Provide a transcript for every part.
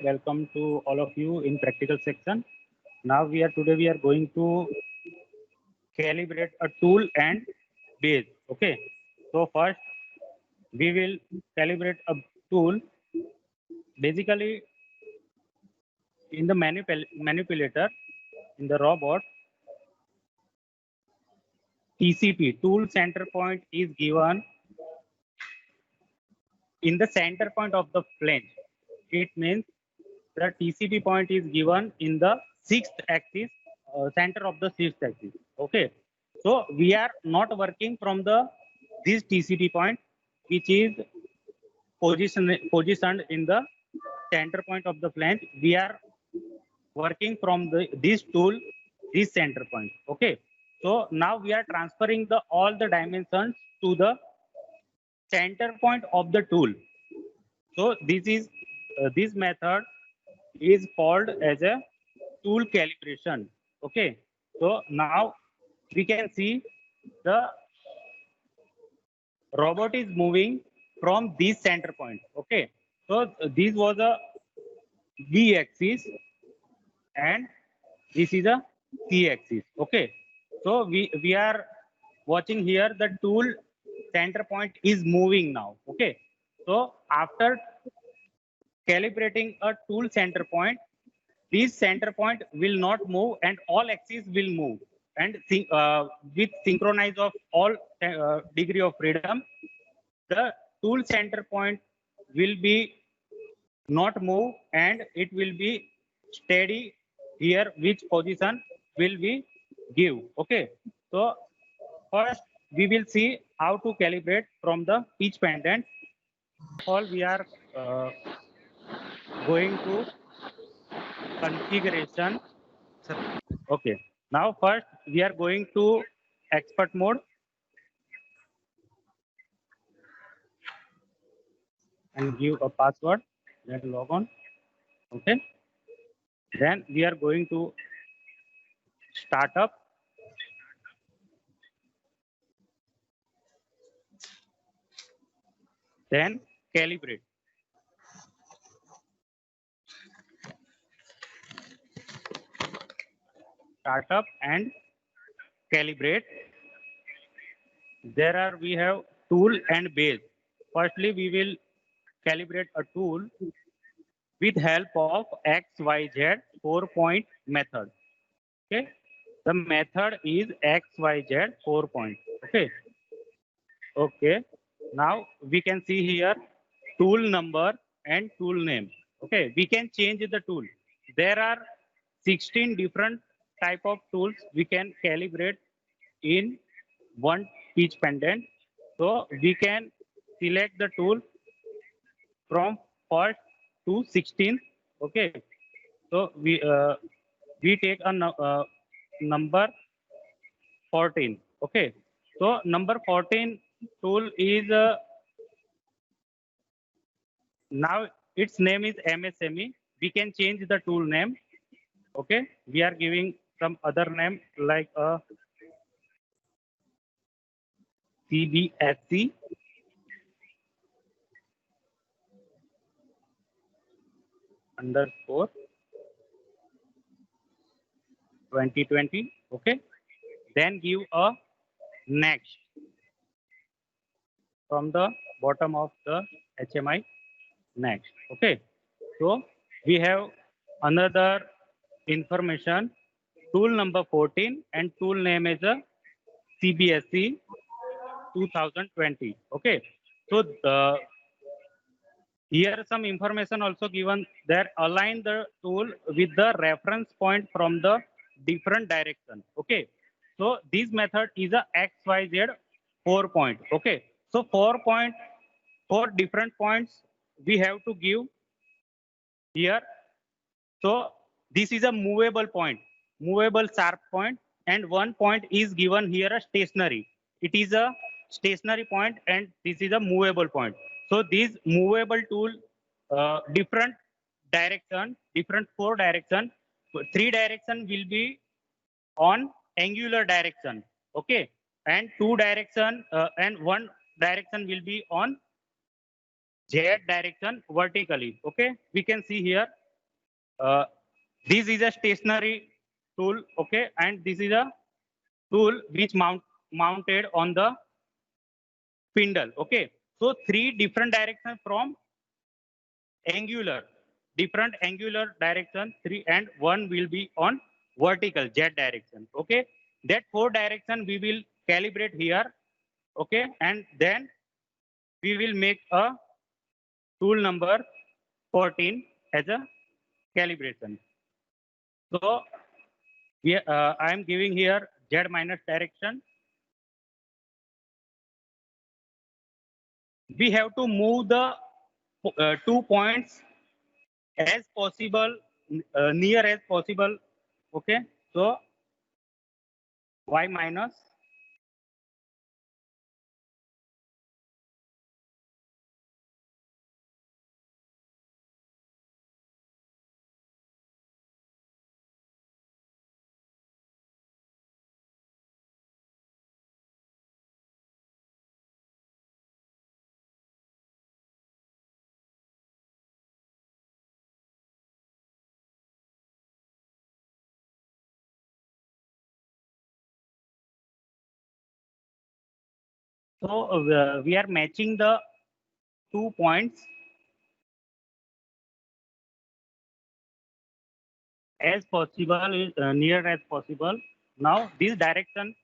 Welcome to all of you in practical section. Now we are going to calibrate a tool and base. Okay. So first we will calibrate a tool. Basically, in the manipulator in the robot, TCP tool center point is given in the center point of the flange. It means the TCP point is given in the sixth axis, center of the sixth axis. Okay. So we are not working from the this TCP point, which is positioned in the center point of the flange. We are working from this tool, this center point. Okay. So now we are transferring the all the dimensions to the center point of the tool. So this method is called as a tool calibration. Okay. So now we can see the robot is moving from this center point. Okay. So this was a V axis and this is a C axis. Okay. So we are watching here the tool center point is moving now. Okay. So after calibrating a tool center point, this center point will not move and all axes will move and with synchronize of all degree of freedom, the tool center point will be not move and it will be steady here which position will be give. Okay. So first we will see how to calibrate from the pitch pendant. All we are going to configuration. Okay. Now first we are going to expert mode and give a password, then log on. Okay. Then we are going to start up. Then calibrate. Start up and calibrate. There are we have tool and base. Firstly, we will calibrate a tool with help of XYZ 4-point method. Okay. The method is XYZ 4-point. Okay. Okay. Now we can see here tool number and tool name. Okay. We can change the tool. There are 16 different type of tools we can calibrate in one pitch pendant. So we can select the tool from first to 16th. Okay. So we take a number 14. Okay. So number 14 tool is now its name is MSME. We can change the tool name. Okay. We are giving some other name like CBSC underscore 2020. Okay. Then give a next from the bottom of the HMI next. Okay. So we have another information tool number 14 and tool name is a CBSE 2020. Okay. So here some information also given there align the tool with the reference point from the different direction. Okay. So this method is a XYZ 4-point. Okay. So 4-point, 4 different points we have to give here. So this is a movable point, movable sharp point, and one point is given here a stationary. It is a stationary point and this is a movable point. So this movable tool, different direction, different 4 direction, 3 direction will be on angular direction. Okay. And 2 direction and 1 direction will be on Z direction vertically. Okay. We can see here this is a stationary tool, okay, and this is a tool which mounted on the spindle, okay. So three different directions from angular, different angular direction, three, and one will be on vertical z direction, okay. That four direction we will calibrate here, okay, and then we will make a tool number 14 as a calibration. So I am giving here z minus direction. We have to move the 2 points as possible, near as possible, okay. So y minus so we are matching the 2 points as possible, near as possible. Now this direction,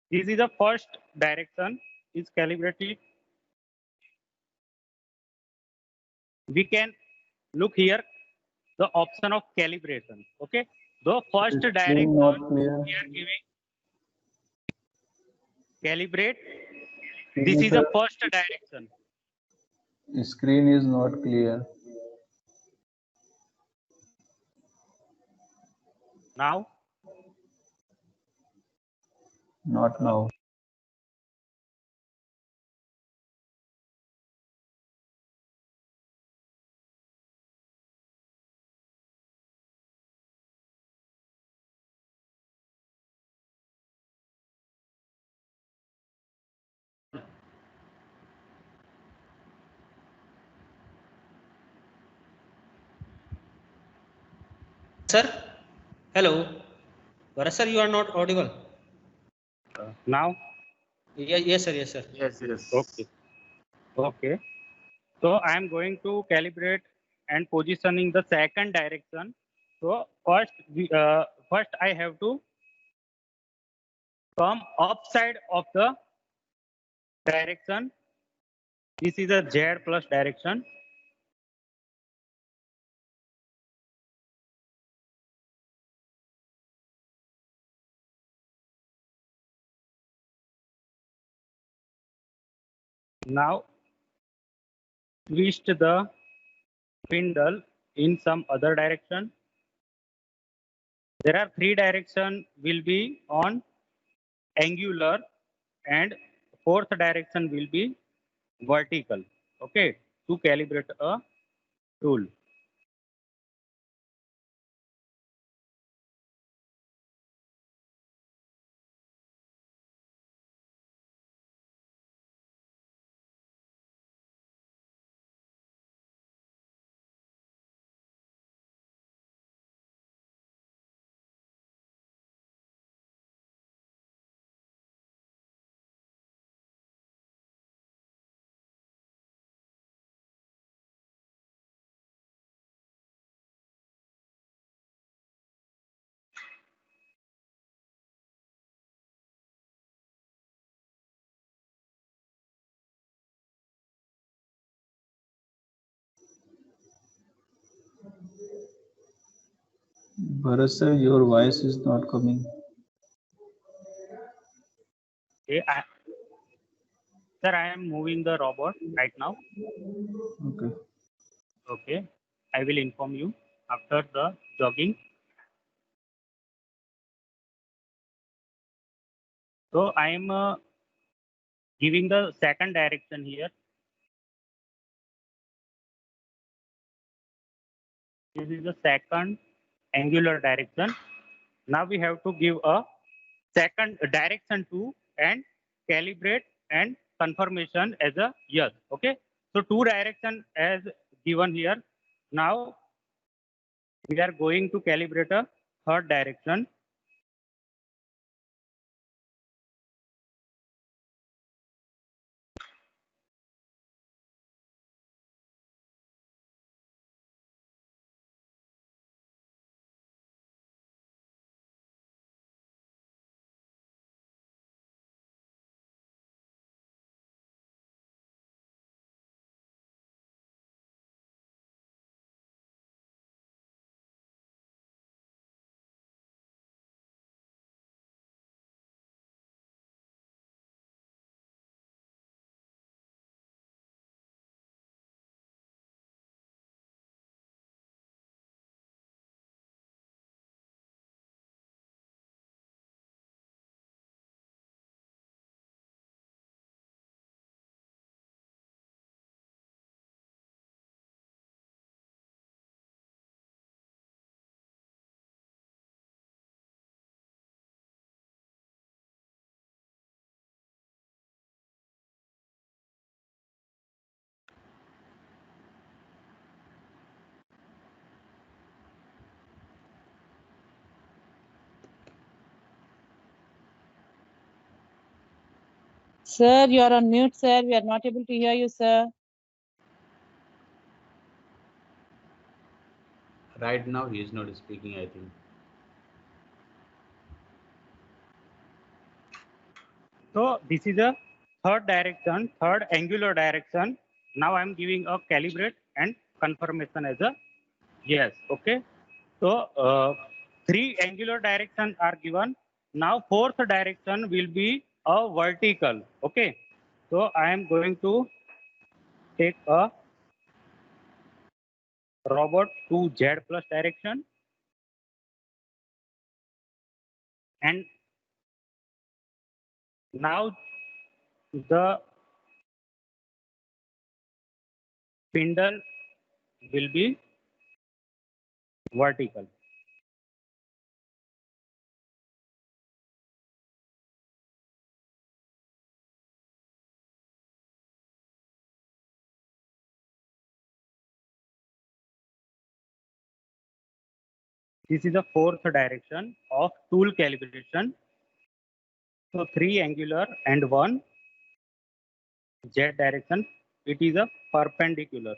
this is the first direction is calibrated. We can look here the option of calibration, okay. The first Screen direction not clear. we are giving calibrate. Screen This is the is- first direction. Screen is not clear. Now Not now. Sir, hello. Bharat sir, you are not audible. now Yes, sir. Yes, sir. Yes, yes. okay, okay. So I am going to calibrate and positioning the second direction. So first I have to come upside of the direction. This is a z plus direction. Now twist the spindle in some other direction. There are three direction will be on angular, and fourth direction will be vertical, okay, to calibrate a tool. Bharat sir, your voice is not coming. Okay, sir, I am moving the robot right now. Okay. Okay, I will inform you after the jogging. So I am giving the second direction here. This is the second angular direction. Now we have to give a second direction to and calibrate and confirmation as a yes. Okay. So two direction as given here. Now we are going to calibrate a third direction. Sir, you are on mute, sir. We are not able to hear you, sir. Right now, he is not speaking, I think. So this is a third direction, third angular direction. Now I'm giving a calibrate and confirmation as a yes. Okay. So three angular directions are given. Now fourth direction will be a vertical. Okay. So I am going to take a robot to Z plus direction, and now the spindle will be vertical. This is the fourth direction of tool calibration. So three angular and one Z direction. It is a perpendicular.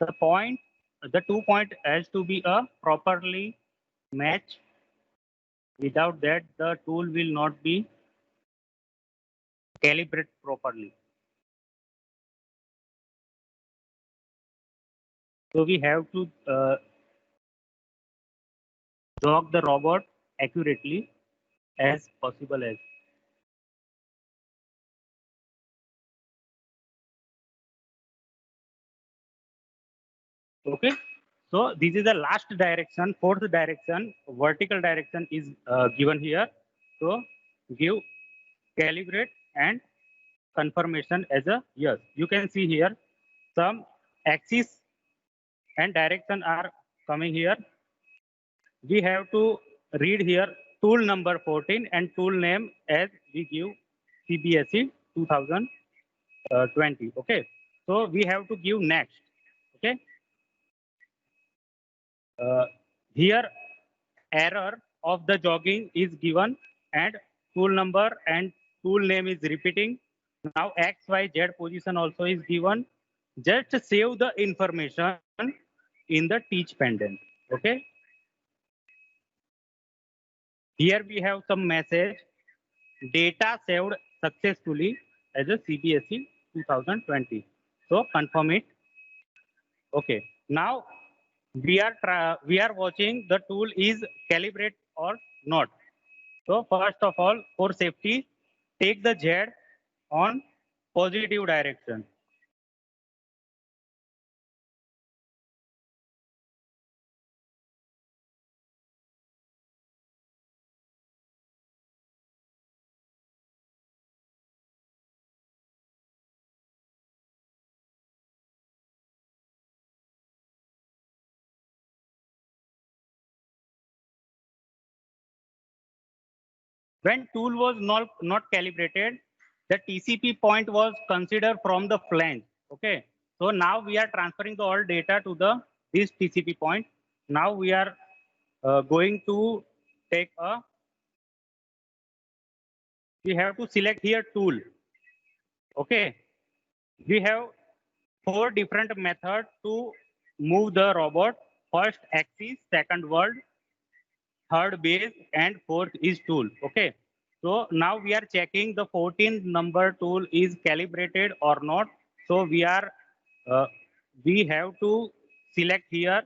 The point, the 2 point has to be a properly matched. Without that, the tool will not be calibrated properly. So we have to jog the robot accurately as possible as. Okay. So this is the last direction, fourth direction, vertical direction is given here. So give calibrate and confirmation as a yes. You can see here some axis and direction are coming here. We have to read here tool number 14 and tool name as we give CBSE 2020. Okay. So we have to give next. Okay. Here error of the jogging is given and tool number and tool name is repeating. Now X, Y, Z position also is given. Just save the information in the teach pendant. Okay. Here we have some message. Data saved successfully as a CBSE 2020. So confirm it. Okay. Now we are watching the tool is calibrate or not. So first of all, for safety, take the Z on positive direction. When tool was not calibrated, the TCP point was considered from the flange. Okay. So now we are transferring the all data to the this TCP point. Now we are going to take a, we have to select here tool. Okay. We have 4 different methods to move the robot. First axis, second world, third base, and fourth is tool. Okay. So now we are checking the 14th number tool is calibrated or not. So we have to select here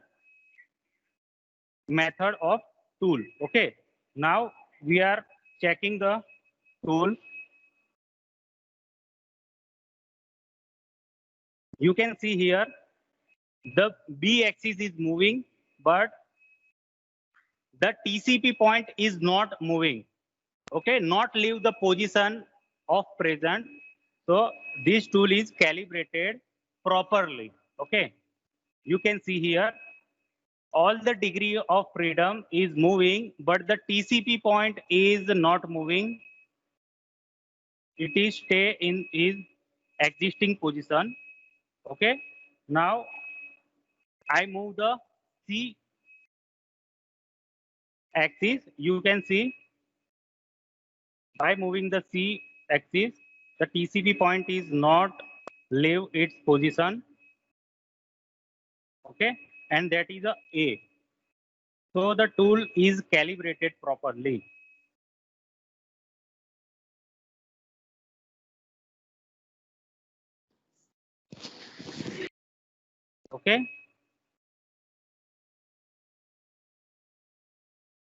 method of tool. Okay. Now we are checking the tool. You can see here the B axis is moving, but the TCP point is not moving. Okay, not leave the position of present. So this tool is calibrated properly. Okay, you can see here all the degree of freedom is moving, but the TCP point is not moving. It is stay in its existing position. Okay, now I move the C axis. You can see by moving the C axis, the TCP point is not leave its position. Okay, and that is a A. So the tool is calibrated properly. Okay.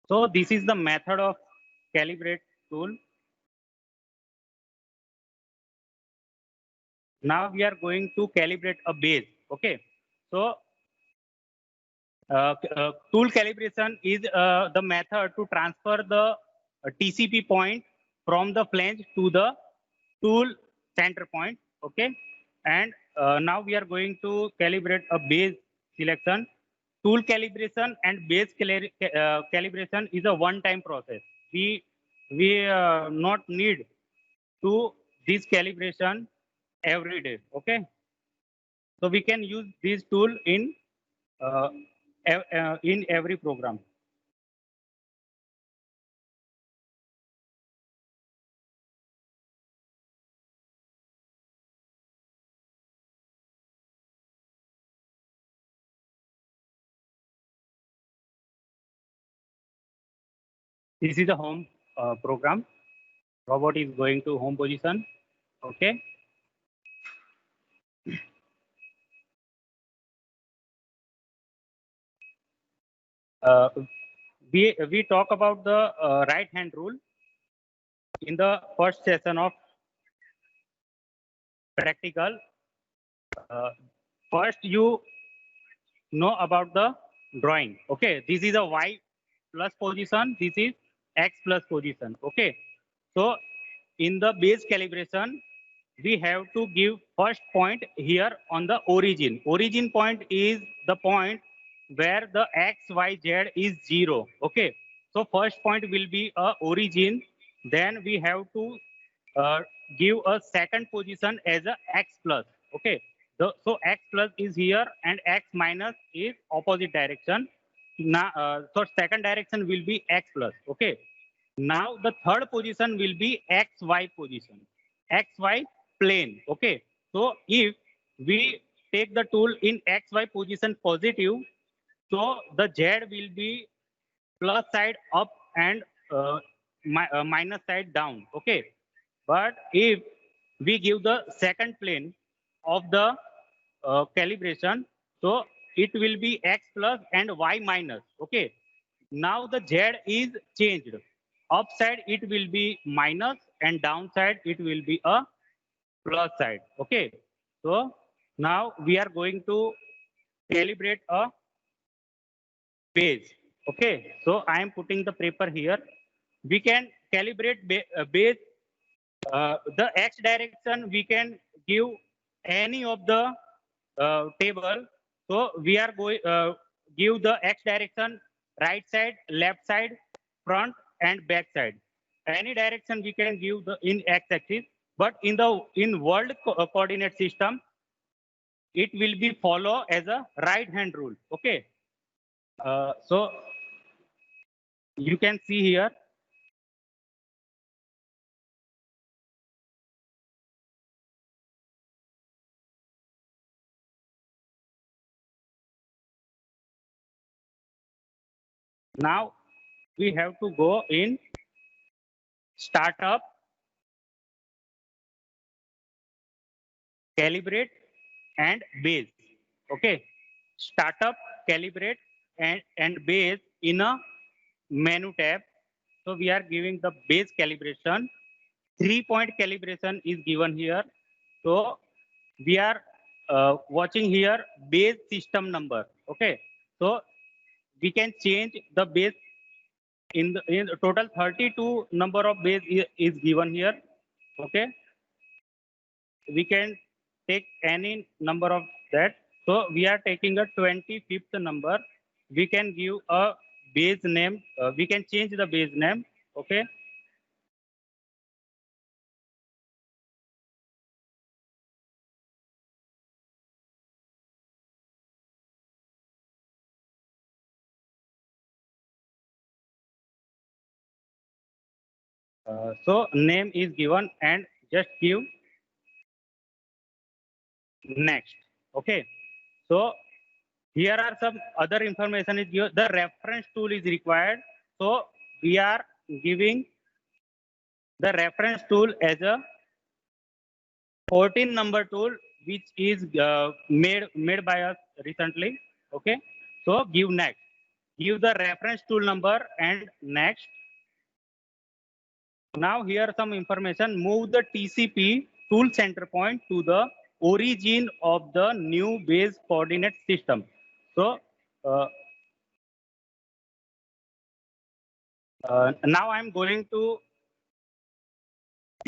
So this is the method of calibrate tool. Now we are going to calibrate a base. Okay. So tool calibration is the method to transfer the TCP point from the flange to the tool center point. Okay. And now we are going to calibrate a base selection. Tool calibration and base calibration is a one-time process. We not need to this calibration every day. Okay. So we can use this tool uh, in every program. This is a home program. Robot is going to home position. Okay. Uh, we talk about the right hand rule in the first session of practical. First you know about the drawing. Okay, this is a y plus position, this is x plus position. Okay, so in the base calibration we have to give first point here on the origin point is the point where the x y z is 0. Okay, so first point will be a origin, then we have to uh, give a second position as a x plus. Okay, so x plus is here and x minus is opposite direction. Now so second direction will be x plus. Okay, now the third position will be xy position, xy plane. Okay, so if we take the tool in xy position positive, so the z will be plus side up and minus side down. Okay, but if we give the second plane of the calibration, so it will be x plus and y minus. Okay, now the z is changed. Upside it will be minus and downside it will be a plus side. Okay, so now we are going to calibrate a base. Okay, so I am putting the paper here. We can calibrate base. The x direction we can give any of the table. So we are going give the x direction right side, left side, front and back side. any direction we can give the in x-axis, but in world coordinate system, it will be follow as a right hand rule. Okay. So you can see here. Now we have to go in startup, calibrate and base. Okay. Startup, calibrate and base in a menu tab. So we are giving the base calibration. 3-point calibration is given here. So we are watching here base system number. Okay. So we can change the base in the total 32 number of base is given here. Okay. We can take any number of that. So we are taking a 25th number. We can give a base name. We can change the base name. Okay. So name is given and just give next. Okay. So here are some other information is given. The reference tool is required. So we are giving the reference tool as a 14 number tool, which is made by us recently. Okay. So give next. Give the reference tool number and next. Now here some information. Move the TCP tool center point to the origin of the new base coordinate system. So now I'm going to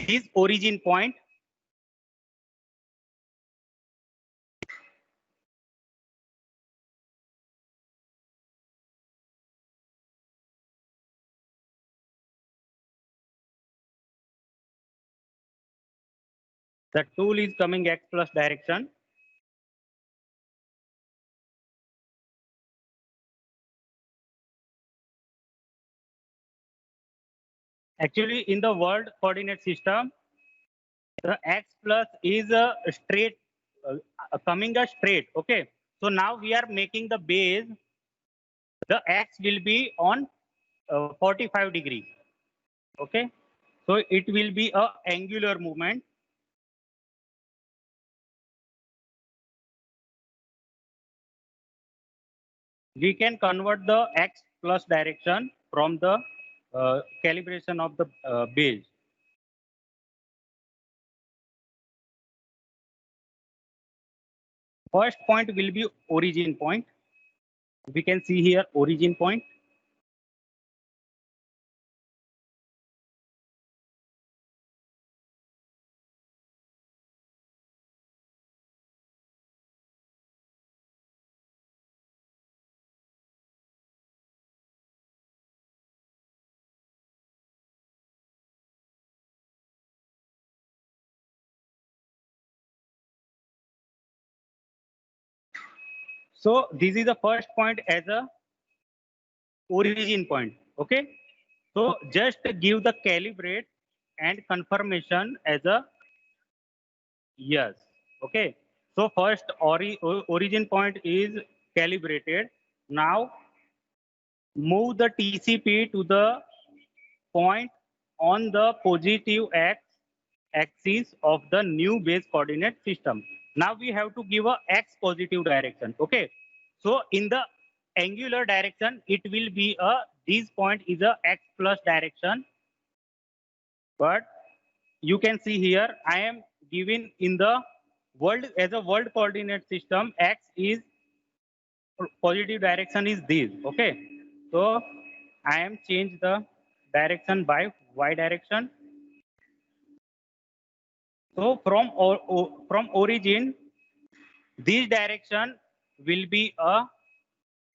this origin point. The tool is coming x plus direction. Actually, in the world coordinate system, the x plus is a straight, coming a straight. Okay. So now we are making the base. The x will be on 45 degree. Okay. So it will be a angular movement. We can convert the x plus direction from the calibration of the base. First point will be origin point. We can see here origin point. So this is the first point as a origin point. Okay. So just give the calibrate and confirmation as a yes. Okay. So first origin point is calibrated. Now move the TCP to the point on the positive axis of the new base coordinate system. Now we have to give a x positive direction. Okay. So in the angular direction, it will be a, this point is a x plus direction. But you can see here, I am given in the world as a world coordinate system, x is positive direction is this. Okay. So I am change the direction by y direction. So from origin, this direction will be a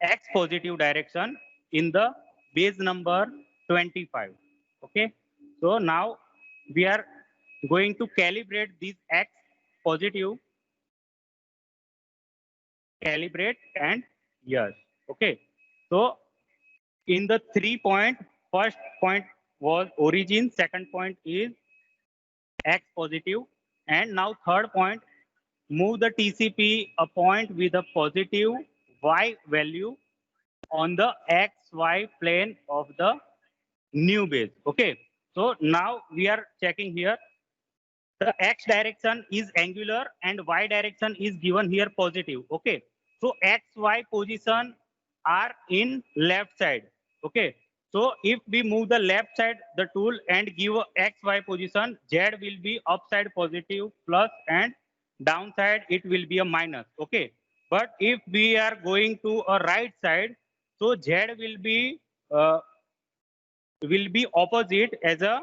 x positive direction in the base number 25. Okay. So now we are going to calibrate this X positive, calibrate and yes. Okay. So in the 3 point, first point was origin, second point is X positive, and now third point, move the TCP a point with a positive Y value on the XY plane of the new base. Okay. So now we are checking here. The X direction is angular and Y direction is given here positive. Okay. So XY position are in left side. Okay. So if we move the left side the tool and give a XY position, Z will be upside positive plus and downside it will be a minus. Okay. But if we are going to a right side, so Z uh, will be opposite as a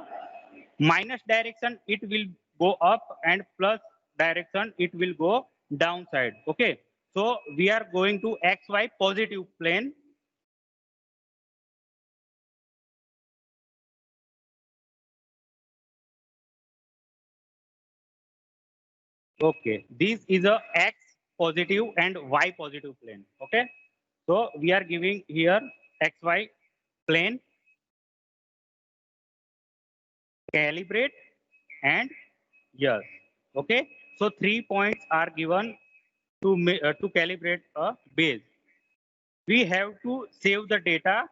minus direction it will go up and plus direction it will go downside. Okay. So we are going to XY positive plane. Okay. This is a X positive and Y positive plane. Okay. So we are giving here XY plane, calibrate and yes. Okay. So 3 points are given to calibrate a base. We have to save the data.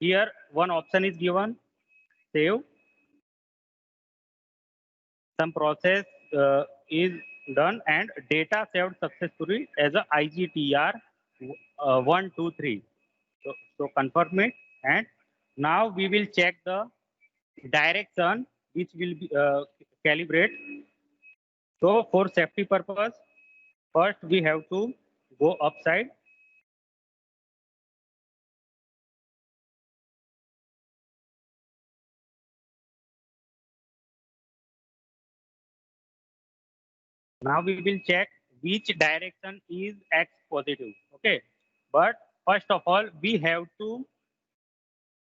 Here one option is given, save. Some process is done and data saved successfully as a IGTR 123. So confirm it, and now we will check the direction which will be calibrate. So for safety purpose, first we have to go upside. Now we will check which direction is X positive. Okay, but first of all we have to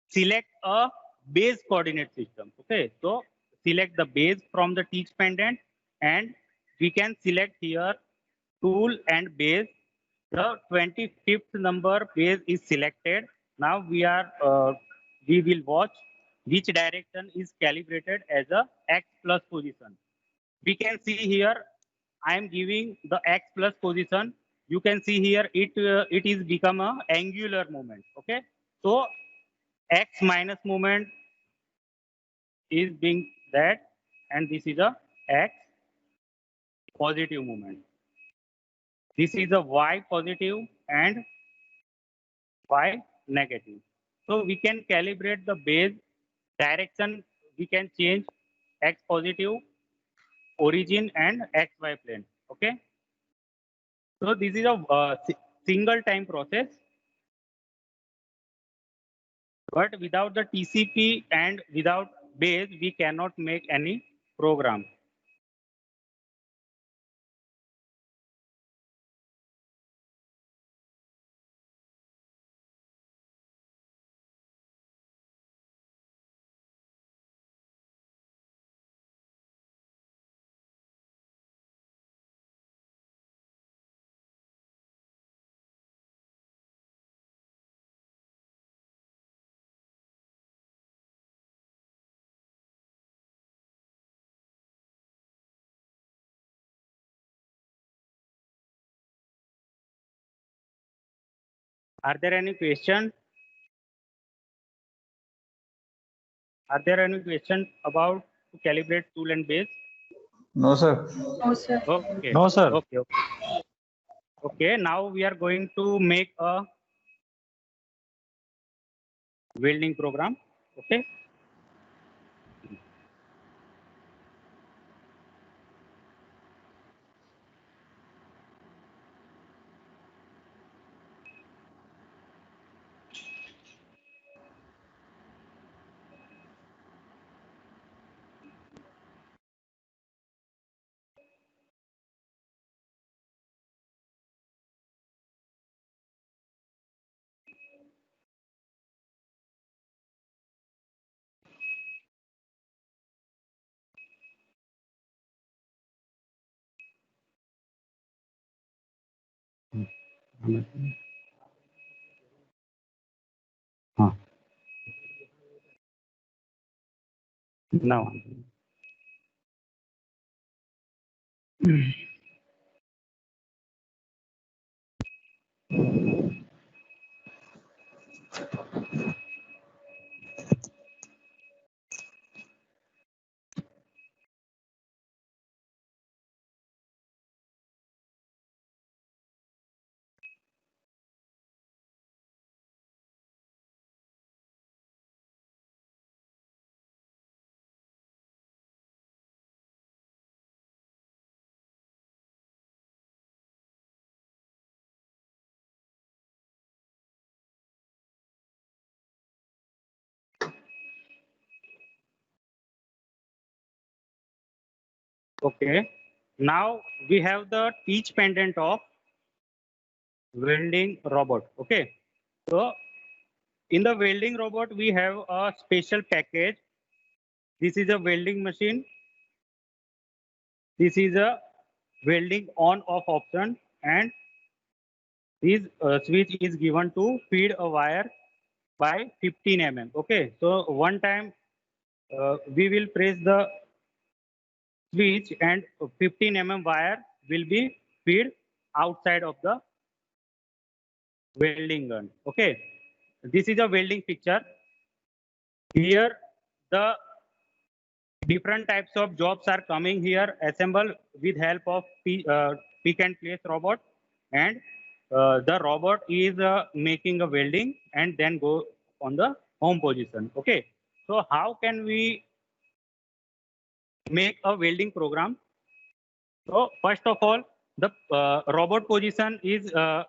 select a base coordinate system. Okay, so select the base from the teach pendant and we can select here tool and base. The 25th number base is selected. Now we will watch which direction is calibrated as a X plus position. We can see here I am giving the X plus position. You can see here it is become a angular moment. Okay, so X minus moment is being that, and this is a X positive moment. This is a Y positive and Y negative. So we can calibrate the base direction. We can change X positive, origin and XY plane. Okay. So this is a single time process, but without the TCP and without base, we cannot make any program. Are there any questions? Are there any questions about to calibrate tool and base? No, sir. Okay. No, sir. Okay. Okay. Now we are going to make a welding program. Okay. हाँ now okay. Now we have the teach pendant of welding robot. Okay. So in the welding robot, we have a special package. This is a welding machine. This is a welding on off option, and this switch is given to feed a wire by 15 mm. Okay. So one time we will press the switch and 15 mm wire will be feed outside of the welding gun. Okay. This is a welding picture. Here the different types of jobs are coming here, assemble with help of pick and place robot, and the robot is making a welding and then go on the home position. Okay. So how can we make a welding program? So first of all, the robot position is a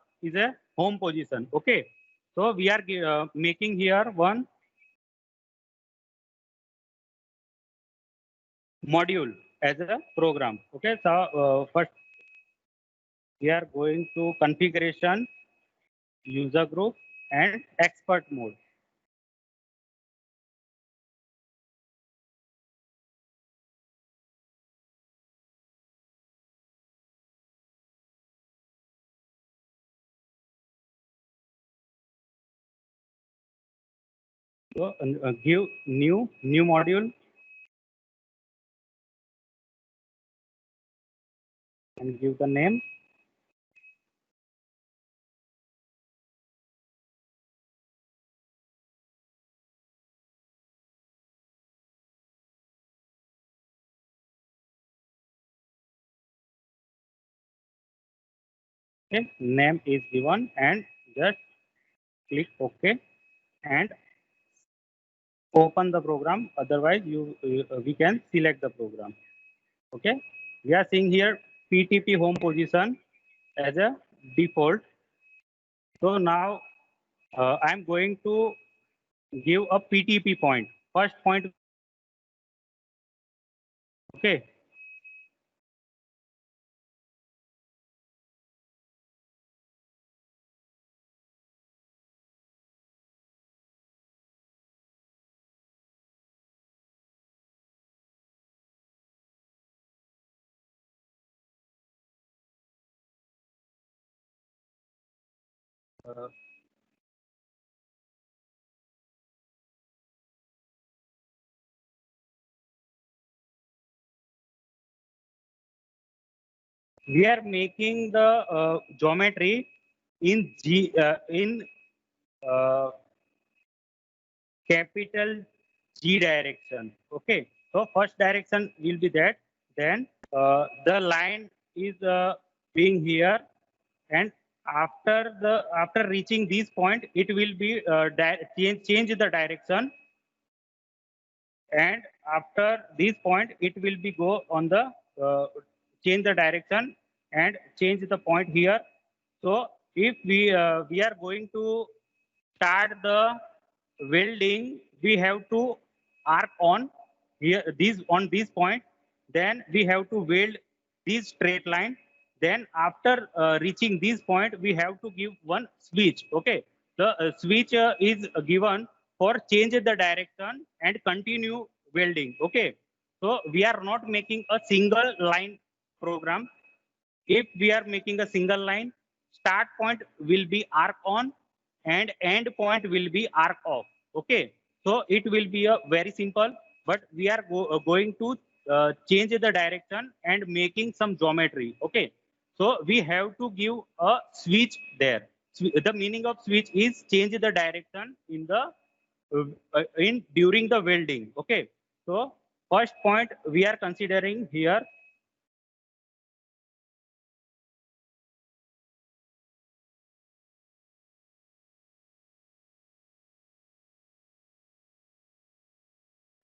home position. Okay. So we are making here one module as a program. Okay. So first we are going to configuration, user group, and expert mode. So give new module and give the name. Okay. Name is given and just click OK and open the program. Otherwise, we can select the program. Okay. We are seeing here PTP home position as a default. So now I'm going to give a PTP point. First point. Okay. Uh, we are making the geometry in uh, capital G direction. Okay. So first direction will be that. Then the line is being here, and after reaching this point, it will be change the direction, and after this point, it will be go on the change the direction and change the point here. So if we are going to start the welding, we have to arc on here this point. Then we have to weld this straight line. Then after reaching this point, we have to give one switch. Okay, the switch is given for change the direction and continue welding. Okay, so we are not making a single line program. If we are making a single line, start point will be arc on and end point will be arc off. Okay, so it will be a very simple, but we are going to change the direction and making some geometry. Okay, so we have to give a switch there. The meaning of switch is change the direction in the in during the welding. Okay, so first point we are considering here.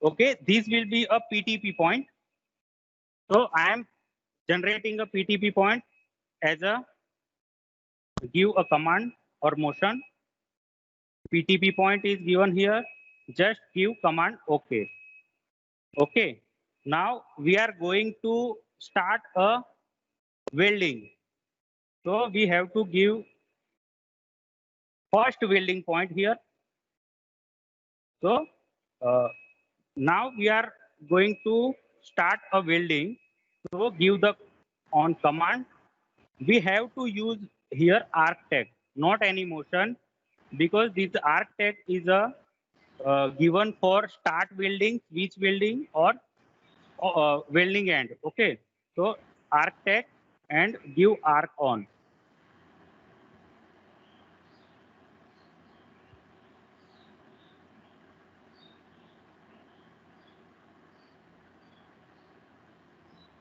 Okay, this will be a PTP point. So I am generating a PTP point as a give a command or motion. PTP point is given here. Just give command OK. Okay. Now we are going to start a welding. So we have to give first welding point here. So now we are going to start a welding. So give the on command. We have to use here arc-tag, not any motion, because this arc-tag is a given for start welding, switch welding, or welding end. Okay, so arc-tag and give arc on.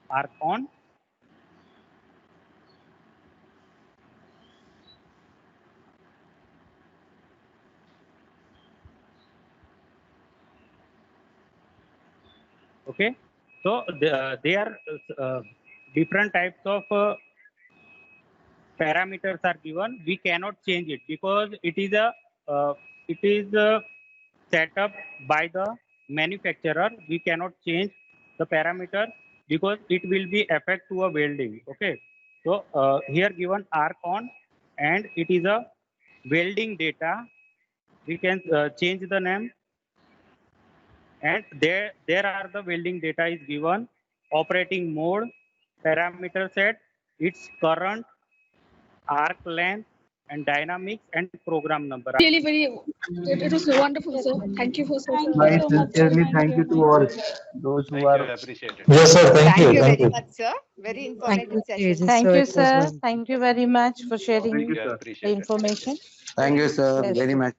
Arc on. Okay, so there are different types of parameters are given. We cannot change it because it is set up by the manufacturer. We cannot change the parameter because it will be affect to a welding. Okay, so here given arc on and it is a welding data. We can change the name, and there are the welding data is given, operating mode, parameter set, its current, arc length, and dynamics and program number. Really it was wonderful, sir. Thank you for so Thank you I so much, sir. sincerely Thank thank you you to all very those who Thank you, are I appreciate it. Yes, sir. Thank you. very Thank you. much, sir. Very Thank informative you, session. Tejas, Thank sir. you, It was sir. wonderful. Thank you very much for sharing Thank you, Yeah, I sir. the appreciate it. Thank you. information. Thank you, sir. Yes, Very sir. much.